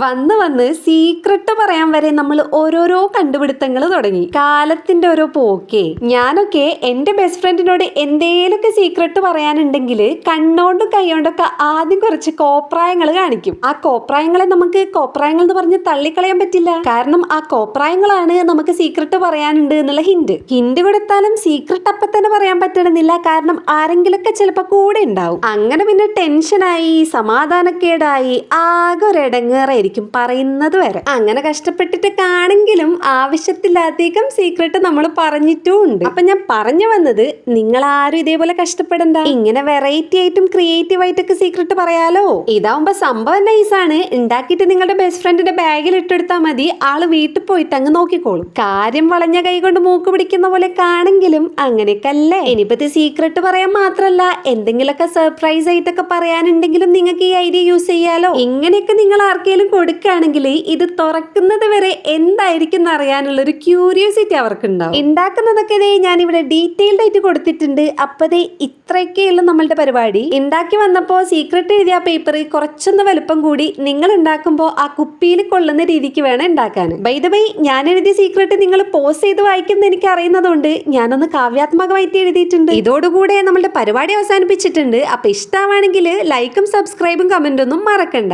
വന്ന് വന്ന് സീക്രട്ട് പറയാൻ വരെ നമ്മൾ ഓരോരോ കണ്ടുപിടുത്തങ്ങൾ തുടങ്ങി. കാലത്തിന്റെ ഓരോ പോക്കേ. ഞാനൊക്കെ എന്റെ ബെസ്റ്റ് ഫ്രണ്ടിനോട് എന്തേലൊക്കെ സീക്രട്ട് പറയാനുണ്ടെങ്കിൽ കണ്ണോണ്ടും കൈകൊണ്ടൊക്കെ ആദ്യം കുറച്ച് കോപ്രായങ്ങൾ കാണിക്കും. ആ കോപ്രായങ്ങളെ നമുക്ക് കോപ്രായങ്ങൾ എന്ന് പറഞ്ഞ് തള്ളിക്കളയാൻ പറ്റില്ല. കാരണം ആ കോപ്രായങ്ങളാണ് നമുക്ക് സീക്രട്ട് പറയാനുണ്ട് എന്നുള്ള ഹിന്റ് കൊടുത്താലും സീക്രട്ട് അപ്പൊ തന്നെ പറയാൻ പറ്റണമെന്നില്ല. കാരണം ആരെങ്കിലൊക്കെ ചിലപ്പോ കൂടെ ഉണ്ടാവും. അങ്ങനെ പിന്നെ ടെൻഷനായി, സമാധാനക്കേടായി, ആകെ ഒരു ഇടങ്ങേറായിരിക്കും പറയുന്നത് വരെ. അങ്ങനെ കഷ്ടപ്പെട്ടിട്ട് കാണെങ്കിലും ആവശ്യത്തിലധികം സീക്രട്ട് നമ്മൾ പറഞ്ഞിട്ടും ഉണ്ട്. അപ്പൊ ഞാൻ പറഞ്ഞു വന്നത്, നിങ്ങൾ ആരും ഇതേപോലെ കഷ്ടപ്പെടണ്ട. ഇങ്ങനെ വെറൈറ്റി ആയിട്ടും ക്രിയേറ്റീവ് ആയിട്ടൊക്കെ സീക്രട്ട് പറയാലോ. ഇതാവുമ്പോ സംഭവം നൈസാണ്. ഉണ്ടാക്കിയിട്ട് നിങ്ങളുടെ ബെസ്റ്റ് ഫ്രണ്ടിന്റെ ബാഗിൽ ഇട്ടെടുത്താൽ മതി. ആള് വീട്ടിൽ പോയിട്ട് അങ്ങ് നോക്കിക്കോളും. കാര്യം വളഞ്ഞ കൈ കൊണ്ട് മൂക്ക് പിടിക്കുന്ന പോലെ കാണെങ്കിലും അങ്ങനെയൊക്കെ അല്ലേ. ഇനിയിപ്പത്തെ സീക്രട്ട് പറയാൻ മാത്രല്ല, എന്തെങ്കിലുമൊക്കെ സർപ്രൈസ് ആയിട്ടൊക്കെ പറയാനുണ്ടെങ്കിലും നിങ്ങൾക്ക് ഈ ഐഡിയ യൂസ് ചെയ്യാലോ. ഇങ്ങനെയൊക്കെ നിങ്ങൾ ആർക്കെങ്കിലും കൊടുക്കുകയാണെങ്കിൽ ഇത് തുറക്കുന്നത് വരെ എന്തായിരിക്കും അറിയാനുള്ള ഒരു ക്യൂരിയോസിറ്റി അവർക്കുണ്ടാവും. ഉണ്ടാക്കുന്നതൊക്കെ ഞാൻ ഇവിടെ ഡീറ്റെയിൽഡ് ആയിട്ട് കൊടുത്തിട്ടുണ്ട്. അപ്പതേ ഇത്രയൊക്കെയുള്ള നമ്മളുടെ പരിപാടി. ഉണ്ടാക്കി വന്നപ്പോൾ സീക്രട്ട് എഴുതിയ പേപ്പർ കുറച്ചൊന്ന് വലുപ്പം കൂടി. നിങ്ങൾ ഉണ്ടാക്കുമ്പോൾ ആ കുപ്പിയിൽ കൊള്ളുന്ന രീതിക്ക് വേണം ഉണ്ടാക്കാൻ. ബൈ ദ വേ, ഞാൻ എഴുതിയ സീക്രട്ട് നിങ്ങൾ പോസ്റ്റ് ചെയ്ത് വായിക്കുന്നത് എനിക്ക് അറിയുന്നതുകൊണ്ട് ഞാനൊന്ന് കാവ്യാത്മകമായിട്ട് എഴുതിയിട്ടുണ്ട്. ഇതോടുകൂടെ നമ്മളുടെ പരിപാടി അവസാനിപ്പിച്ചിട്ടുണ്ട്. അപ്പൊ ഇഷ്ടമാണെങ്കിൽ ലൈക്കും സബ്സ്ക്രൈബും കമന്റും ഒന്നും മറക്കണ്ട.